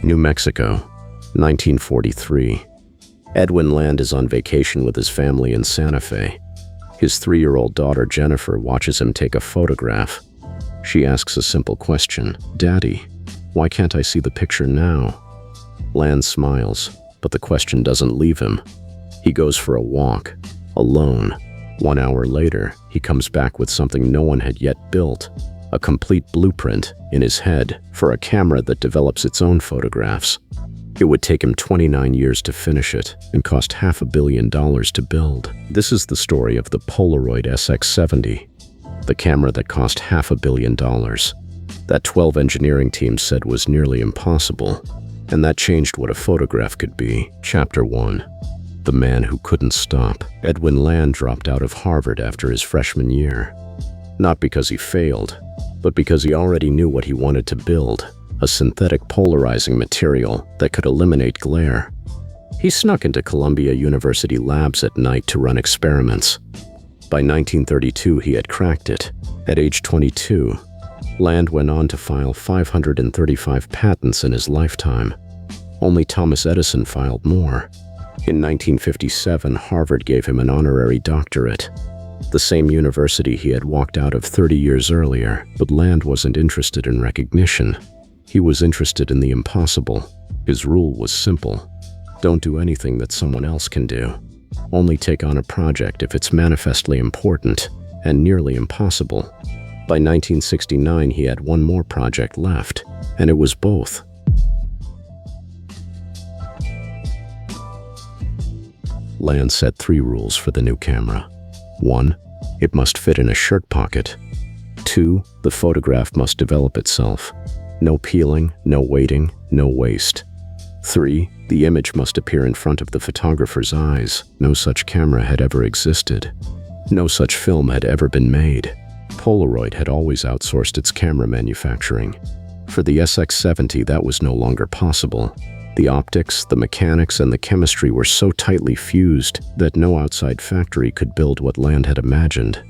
New Mexico, 1943. Edwin Land is on vacation with his family in Santa Fe. His 3-year-old daughter Jennifer watches him take a photograph. She asks a simple question, "Daddy, why can't I see the picture now?" Land smiles, but the question doesn't leave him. He goes for a walk, alone. 1 hour later, he comes back with something no one had yet built, a complete blueprint in his head for a camera that develops its own photographs. It would take him 29 years to finish it and cost $500 million to build. This is the story of the Polaroid SX-70, the camera that cost $500 million. That 12 engineering team said was nearly impossible, and that changed what a photograph could be. Chapter 1. The man who couldn't stop. Edwin Land dropped out of Harvard after his freshman year. Not because he failed, but because he already knew what he wanted to build, a synthetic polarizing material that could eliminate glare. He snuck into Columbia University labs at night to run experiments. By 1932, he had cracked it. At age 22, Land went on to file 535 patents in his lifetime. Only Thomas Edison filed more. In 1957, Harvard gave him an honorary doctorate, the same university he had walked out of 30 years earlier. But Land wasn't interested in recognition. He was interested in the impossible. His rule was simple. Don't do anything that someone else can do. Only take on a project if it's manifestly important and nearly impossible. By 1969, he had one more project left, and it was both. Land set 3 rules for the new camera. 1. It must fit in a shirt pocket. 2. The photograph must develop itself. No peeling, no waiting, no waste. 3. The image must appear in front of the photographer's eyes. No such camera had ever existed. No such film had ever been made. Polaroid had always outsourced its camera manufacturing. For the SX-70, that was no longer possible. The optics, the mechanics, and the chemistry were so tightly fused that no outside factory could build what Land had imagined.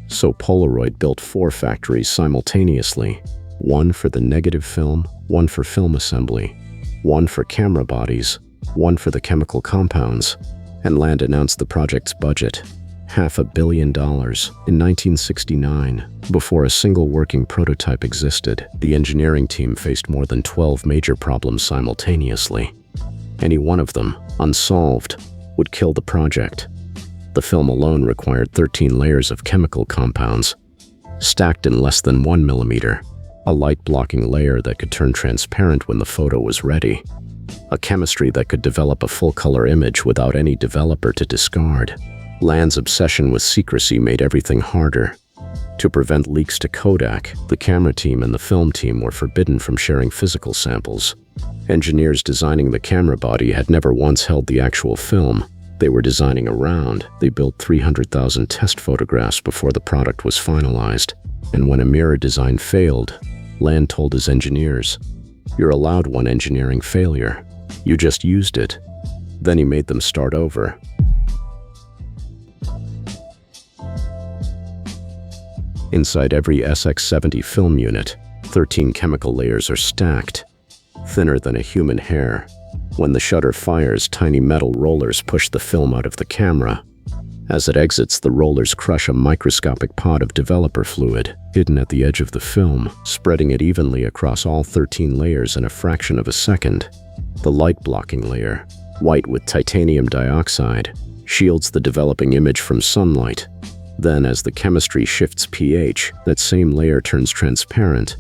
So Polaroid built 4 factories simultaneously. 1 for the negative film, 1 for film assembly, 1 for camera bodies, 1 for the chemical compounds. And Land announced the project's budget, $500 million, in 1969, before a single working prototype existed. The engineering team faced more than 12 major problems simultaneously. Any one of them, unsolved, would kill the project. The film alone required 13 layers of chemical compounds, stacked in less than 1 millimeter, a light-blocking layer that could turn transparent when the photo was ready, a chemistry that could develop a full-color image without any developer to discard. Land's obsession with secrecy made everything harder. To prevent leaks to Kodak, the camera team and the film team were forbidden from sharing physical samples. Engineers designing the camera body had never once held the actual film. They were designing around. They built 300,000 test photographs before the product was finalized. And when a mirror design failed, Land told his engineers, "You're allowed one engineering failure. You just used it." Then he made them start over. Inside every SX-70 film unit, 13 chemical layers are stacked, thinner than a human hair. When the shutter fires, tiny metal rollers push the film out of the camera. As it exits, the rollers crush a microscopic pod of developer fluid hidden at the edge of the film, spreading it evenly across all 13 layers in a fraction of a second. The light-blocking layer, white with titanium dioxide, shields the developing image from sunlight. Then, as the chemistry shifts pH, that same layer turns transparent,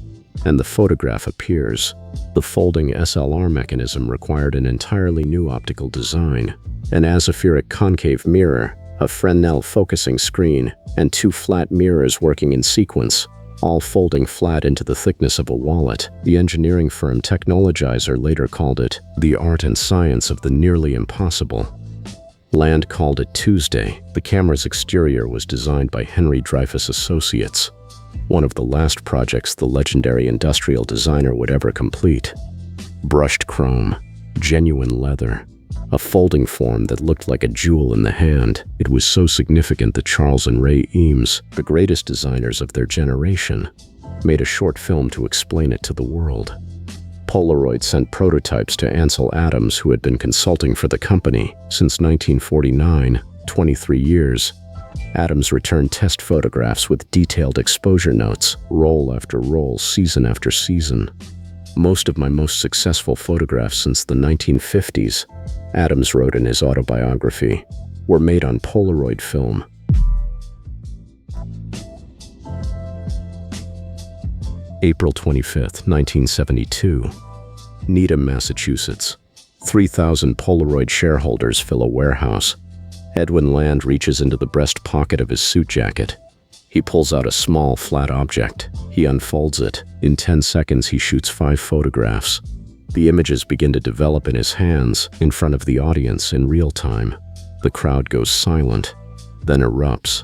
and the photograph appears. The folding SLR mechanism required an entirely new optical design, an aspheric concave mirror, a Fresnel focusing screen, and 2 flat mirrors working in sequence, all folding flat into the thickness of a wallet. The engineering firm Technologizer later called it the art and science of the nearly impossible. Land called it Tuesday. The camera's exterior was designed by Henry Dreyfuss Associates, one of the last projects the legendary industrial designer would ever complete. Brushed chrome, genuine leather, a folding form that looked like a jewel in the hand. It was so significant that Charles and Ray Eames, the greatest designers of their generation, made a short film to explain it to the world. Polaroid sent prototypes to Ansel Adams, who had been consulting for the company since 1949, 23 years. Adams returned test photographs with detailed exposure notes, roll after roll, season after season. Most of my most successful photographs since the 1950s, Adams wrote in his autobiography, were made on Polaroid film. April 25, 1972. Needham, Massachusetts. 3,000 Polaroid shareholders fill a warehouse. Edwin Land reaches into the breast pocket of his suit jacket. He pulls out a small, flat object. He unfolds it. In 10 seconds, he shoots 5 photographs. The images begin to develop in his hands, in front of the audience in real time. The crowd goes silent, then erupts.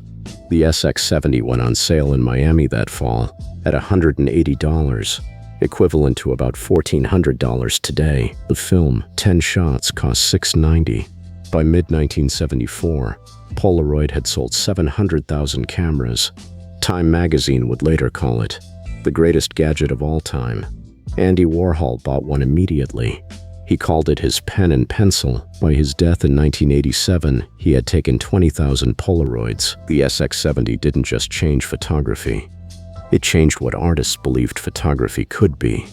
The SX-70 went on sale in Miami that fall at $180, equivalent to about $1,400 today. The film, 10 shots, cost $690. By mid-1974, Polaroid had sold 700,000 cameras. Time magazine would later call it the greatest gadget of all time. Andy Warhol bought one immediately. He called it his pen and pencil. By his death in 1987, he had taken 20,000 Polaroids. The SX-70 didn't just change photography. It changed what artists believed photography could be.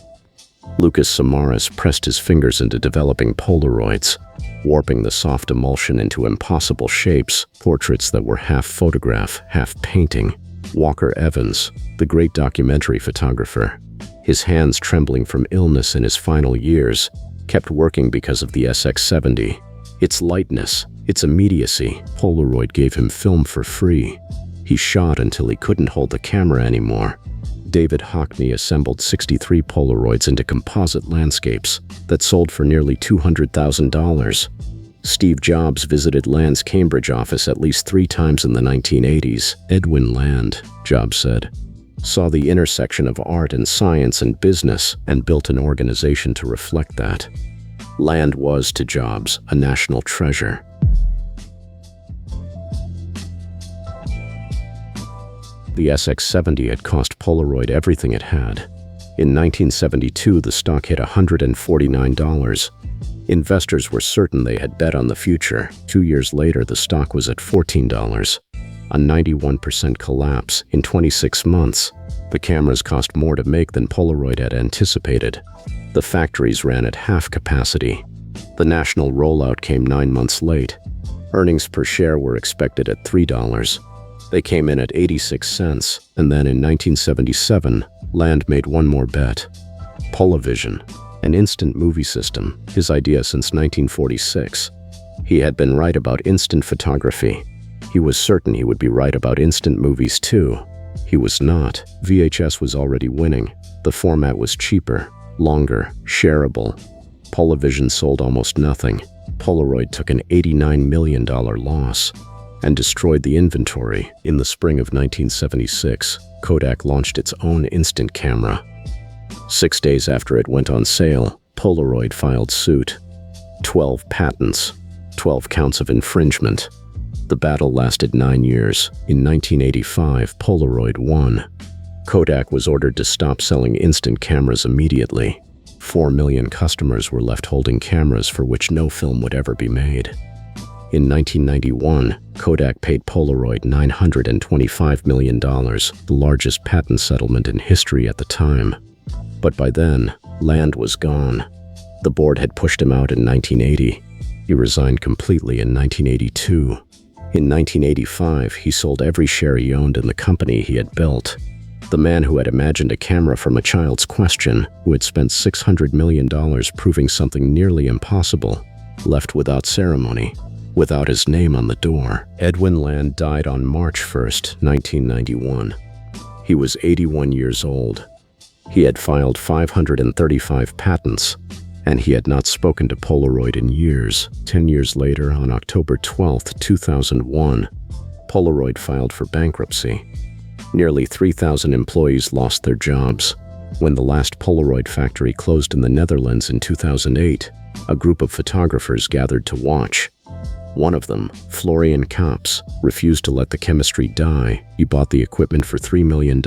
Lucas Samaras pressed his fingers into developing Polaroids, warping the soft emulsion into impossible shapes, portraits that were half photograph, half painting. Walker Evans, the great documentary photographer, his hands trembling from illness in his final years, kept working because of the SX-70. Its lightness, its immediacy. Polaroid gave him film for free. He shot until he couldn't hold the camera anymore. David Hockney assembled 63 Polaroids into composite landscapes that sold for nearly $200,000. Steve Jobs visited Land's Cambridge office at least 3 times in the 1980s. Edwin Land, Jobs said, saw the intersection of art and science and business and built an organization to reflect that. Land was, to Jobs, a national treasure. The SX-70 had cost Polaroid everything it had. In 1972, the stock hit $149. Investors were certain they had bet on the future. 2 years later, the stock was at $14. A 91% collapse in 26 months. The cameras cost more to make than Polaroid had anticipated. The factories ran at half capacity. The national rollout came 9 months late. Earnings per share were expected at $3. They came in at 86 cents, and then in 1977, Land made one more bet. Polavision, an instant movie system, his idea since 1946. He had been right about instant photography. He was certain he would be right about instant movies too. He was not. VHS was already winning. The format was cheaper, longer, shareable. Polavision sold almost nothing. Polaroid took an $89 million loss and destroyed the inventory. In the spring of 1976, Kodak launched its own instant camera. 6 days after it went on sale, Polaroid filed suit. 12 patents, 12 counts of infringement. The battle lasted 9 years. In 1985, Polaroid won. Kodak was ordered to stop selling instant cameras immediately. 4 million customers were left holding cameras for which no film would ever be made. In 1991, Kodak paid Polaroid $925 million, the largest patent settlement in history at the time. But by then, Land was gone. The board had pushed him out in 1980. He resigned completely in 1982. In 1985, he sold every share he owned in the company he had built. The man who had imagined a camera from a child's question, who had spent $600 million proving something nearly impossible, left without ceremony, without his name on the door. Edwin Land died on March 1, 1991. He was 81 years old. He had filed 535 patents, and he had not spoken to Polaroid in years. 10 years later, on October 12, 2001, Polaroid filed for bankruptcy. Nearly 3,000 employees lost their jobs. When the last Polaroid factory closed in the Netherlands in 2008, a group of photographers gathered to watch. One of them, Florian Kaps, refused to let the chemistry die. He bought the equipment for $3 million,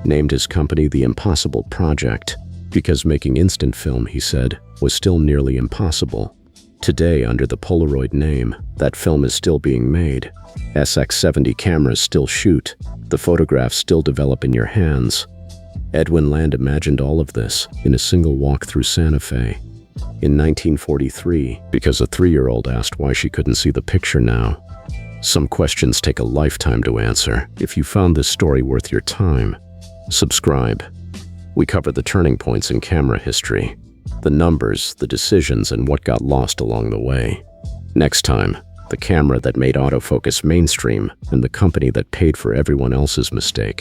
named his company The Impossible Project, Because making instant film, he said, was still nearly impossible. Today, under the Polaroid name, that film is still being made. SX-70 cameras still shoot. The photographs still develop in your hands. Edwin Land imagined all of this in a single walk through Santa Fe. In 1943, because a 3-year-old asked why she couldn't see the picture now. Some questions take a lifetime to answer. If you found this story worth your time, subscribe. We cover the turning points in camera history, the numbers, the decisions, and what got lost along the way. Next time, the camera that made autofocus mainstream and the company that paid for everyone else's mistake.